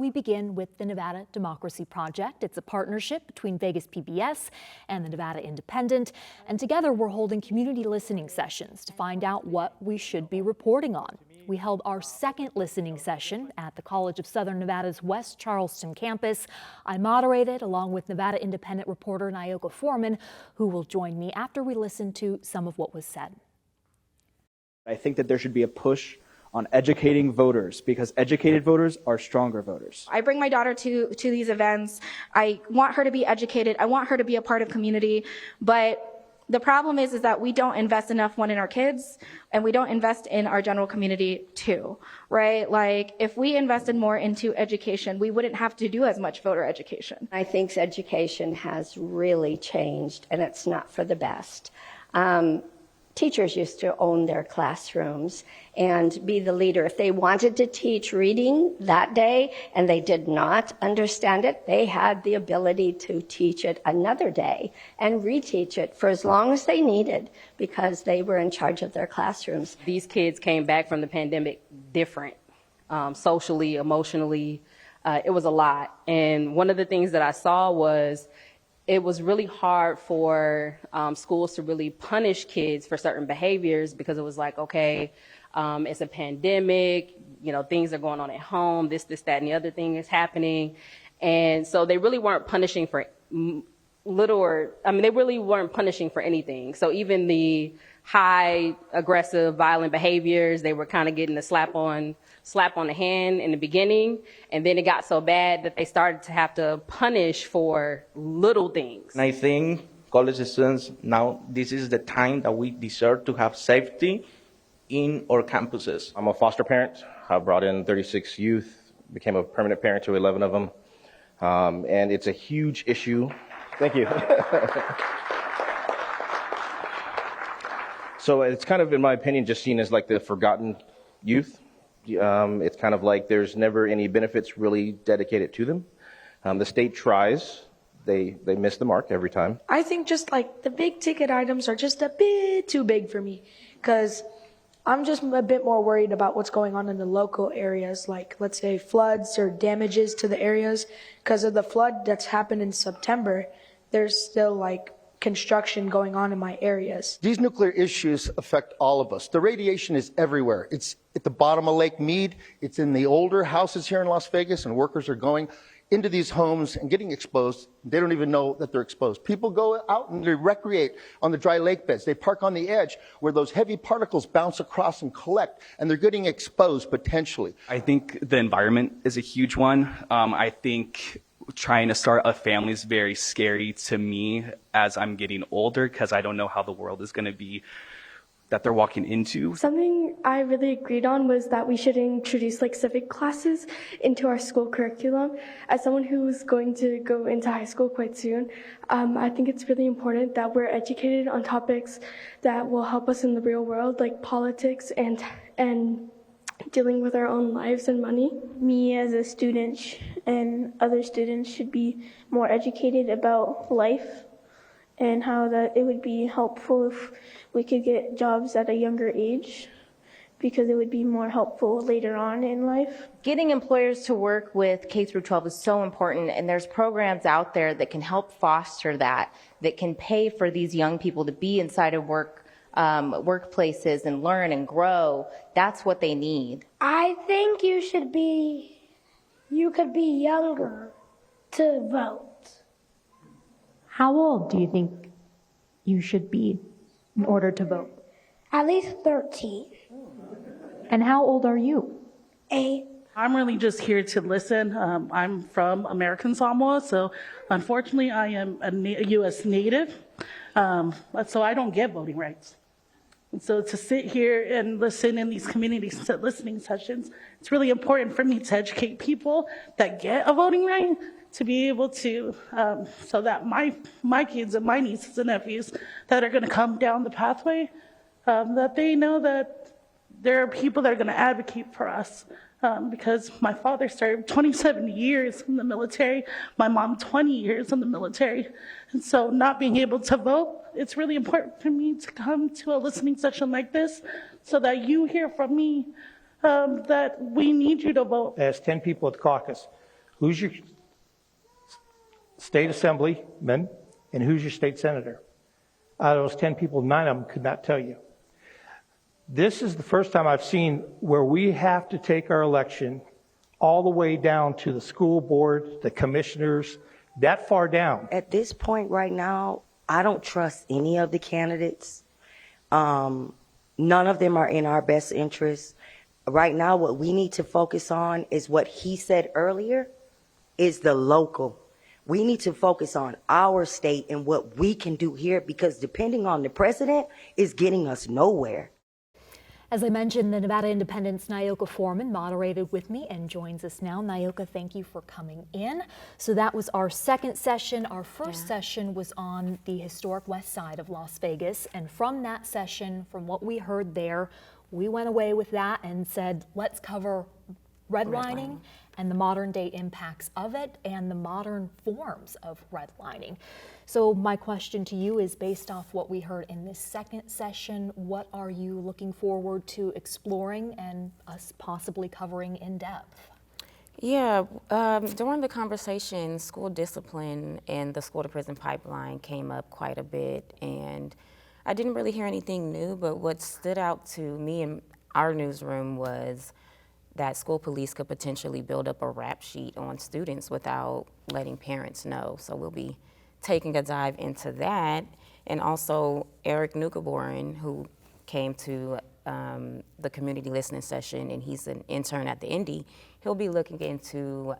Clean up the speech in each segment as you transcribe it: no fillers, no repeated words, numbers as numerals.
we begin with the Nevada Democracy Project. It's a partnership between Vegas PBS and the Nevada Independent, and together we're holding community listening sessions to find out what we should be reporting on. We held our second listening session at the College of Southern Nevada's West Charleston campus. I moderated along with Nevada Independent reporter Naoka Foreman, who will join me after we listen to some of what was said. I think that there should be a push on educating voters, because educated voters are stronger voters. I bring my daughter to these events. I want her to be educated. I want her to be a part of community. But the problem is that we don't invest enough, one, in our kids, and we don't invest in our general community too, right? Like, if we invested more into education, we wouldn't have to do as much voter education. I think education has really changed, and it's not for the best. Teachers used to own their classrooms and be the leader. If they wanted to teach reading that day and they did not understand it, they had the ability to teach it another day and reteach it for as long as they needed, because they were in charge of their classrooms. These kids came back from the pandemic different, socially, emotionally. It was a lot. And one of the things that I saw was it was really hard for schools to really punish kids for certain behaviors, because it was like, okay, it's a pandemic, things are going on at home, this, that, and the other thing is happening. And so they really weren't punishing for they really weren't punishing for anything. So even the high, aggressive, violent behaviors, they were kind of getting a slap on the hand in the beginning, and then it got so bad that they started to have to punish for little things. And I think college students, now this is the time that we deserve to have safety in our campuses. I'm a foster parent. I brought in 36 youth, became a permanent parent to 11 of them, and it's a huge issue. Thank you. So it's kind of, in my opinion, just seen as like the forgotten youth. It's kind of like there's never any benefits really dedicated to them. The state tries. They miss the mark every time. I think just like the big ticket items are just a bit too big for me, because I'm just a bit more worried about what's going on in the local areas, like let's say floods or damages to the areas. Because of the flood that's happened in September, there's still like construction going on in my areas. These nuclear issues affect all of us. The radiation is everywhere. It's at the bottom of Lake Mead. It's in the older houses here in Las Vegas, and workers are going into these homes and getting exposed. They don't even know that they're exposed. People go out and they recreate on the dry lake beds. They park on the edge where those heavy particles bounce across and collect, and they're getting exposed potentially. I think the environment is a huge one. I think trying to start a family is very scary to me as I'm getting older, because I don't know how the world is going to be that they're walking into. Something I really agreed on was that we should introduce like civic classes into our school curriculum. As someone who's going to go into high school quite soon, I think it's really important that we're educated on topics that will help us in the real world, like politics and dealing with our own lives and money. Me as a student and other students should be more educated about life and how that it would be helpful if we could get jobs at a younger age, because it would be more helpful later on in life. Getting employers to work with K through 12 is so important, and there's programs out there that can help foster that can pay for these young people to be inside of workplaces and learn and grow. That's what they need. I think you could be younger to vote. How old do you think you should be in order to vote? At least 13. And how old are you? 8. I'm really just here to listen. I'm from American Samoa, so unfortunately I am a U.S. native, so I don't get voting rights. And so to sit here and listen in these community listening sessions, it's really important for me to educate people that get a voting right, to be able to, so that my kids and my nieces and nephews that are going to come down the pathway, that they know that there are people that are going to advocate for us. Because my father served 27 years in the military, my mom 20 years in the military. And so not being able to vote, it's really important for me to come to a listening session like this so that you hear from me that we need you to vote. As 10 people at the caucus, Who's your state assemblyman and who's your state senator? Out of those 10 people, 9 of them could not tell you. This is the first time I've seen where we have to take our election all the way down to the school board, the commissioners, that far down. At this point right now, I don't trust any of the candidates. None of them are in our best interest. Right now, what we need to focus on is what he said earlier, is the local. We need to focus on our state and what we can do here, because depending on the president is getting us nowhere. As I mentioned, the Nevada Independent's Naoka Foreman moderated with me and joins us now. Naoka, thank you for coming in. So that was our second session. Our first session was on the historic west side of Las Vegas. And from that session, from what we heard there, we went away with that and said, let's cover redlining and the modern day impacts of it and the modern forms of redlining. So my question to you is, based off what we heard in this second session, what are you looking forward to exploring and us possibly covering in depth? Yeah, during the conversation, school discipline and the school to prison pipeline came up quite a bit, and I didn't really hear anything new, but what stood out to me in our newsroom was that school police could potentially build up a rap sheet on students without letting parents know. So we'll be taking a dive into that. And also Eric Nukaborin, who came to the community listening session, and he's an intern at the ND, he'll be looking into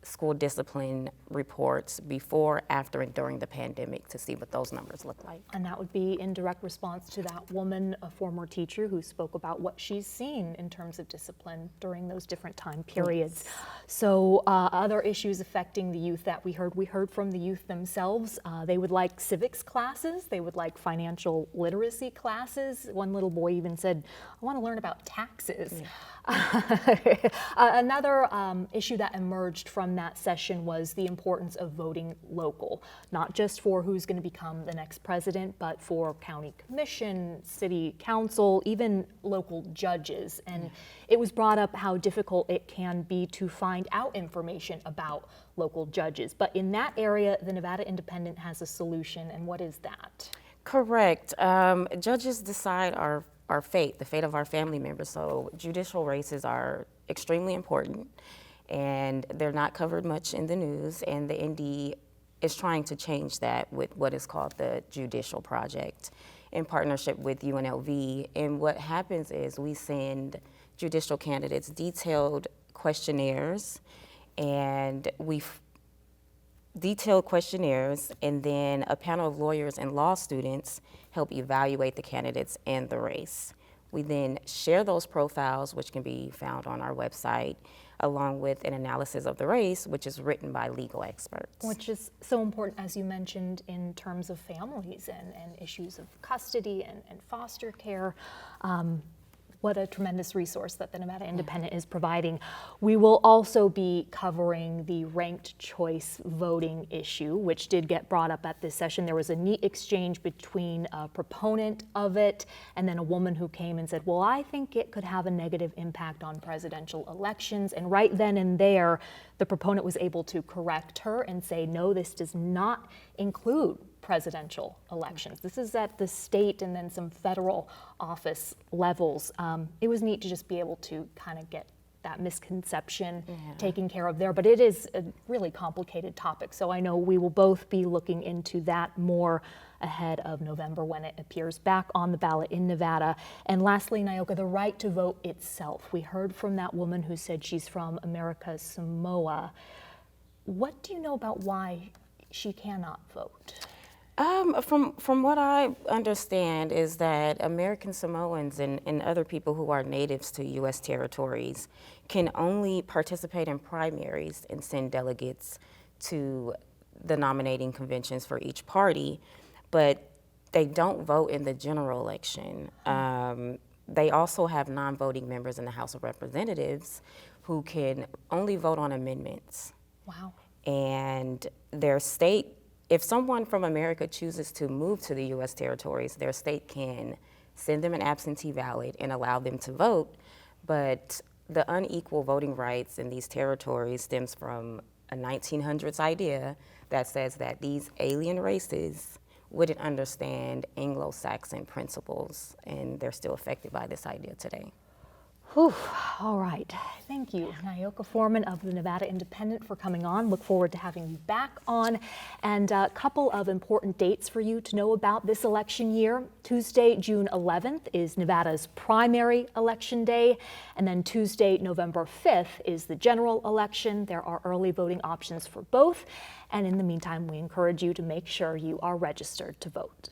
school discipline reports before, after, and during the pandemic to see what those numbers look like. And that would be in direct response to that woman, a former teacher, who spoke about what she's seen in terms of discipline during those different time periods. Yes. So other issues affecting the youth that we heard from the youth themselves. They would like civics classes. They would like financial literacy classes. One little boy even said, I want to learn about taxes. Yeah. Another issue that emerged from that session was the importance of voting local, not just for who's going to become the next president, but for county commission, city council, even local judges. And it was brought up how difficult it can be to find out information about local judges. But in that area, the Nevada Independent has a solution. And what is that? Correct. Judges decide our fate, the fate of our family members. So judicial races are extremely important, and they're not covered much in the news, and the ND is trying to change that with what is called the Judicial Project in partnership with UNLV. And what happens is we send judicial candidates detailed questionnaires, and and then a panel of lawyers and law students help evaluate the candidates and the race. We then share those profiles, which can be found on our website, along with an analysis of the race, which is written by legal experts. Which is so important, as you mentioned, in terms of families and issues of custody and foster care. What a tremendous resource that the Nevada Independent is providing. We will also be covering the ranked choice voting issue, which did get brought up at this session. There was a neat exchange between a proponent of it and then a woman who came and said, well, I think it could have a negative impact on presidential elections. And right then and there, the proponent was able to correct her and say, no, this does not include presidential elections. This is at the state and then some federal office levels. It was neat to just be able to kind of get that misconception taken care of there, but it is a really complicated topic. So I know we will both be looking into that more ahead of November when it appears back on the ballot in Nevada. And lastly, Naoka, the right to vote itself. We heard from that woman who said she's from America's Samoa. What do you know about why she cannot vote? From what I understand is that American Samoans and other people who are natives to U.S. territories can only participate in primaries and send delegates to the nominating conventions for each party, but they don't vote in the general election. They also have non-voting members in the House of Representatives who can only vote on amendments. Wow. And their state, if someone from America chooses to move to the U.S. territories, their state can send them an absentee ballot and allow them to vote, but the unequal voting rights in these territories stems from a 1900s idea that says that these alien races wouldn't understand Anglo-Saxon principles, and they're still affected by this idea today. Whew. All right. Thank you, Naoka Foreman of the Nevada Independent, for coming on. Look forward to having you back on. And a couple of important dates for you to know about this election year. Tuesday, June 11th is Nevada's primary election day. And then Tuesday, November 5th is the general election. There are early voting options for both. And in the meantime, we encourage you to make sure you are registered to vote.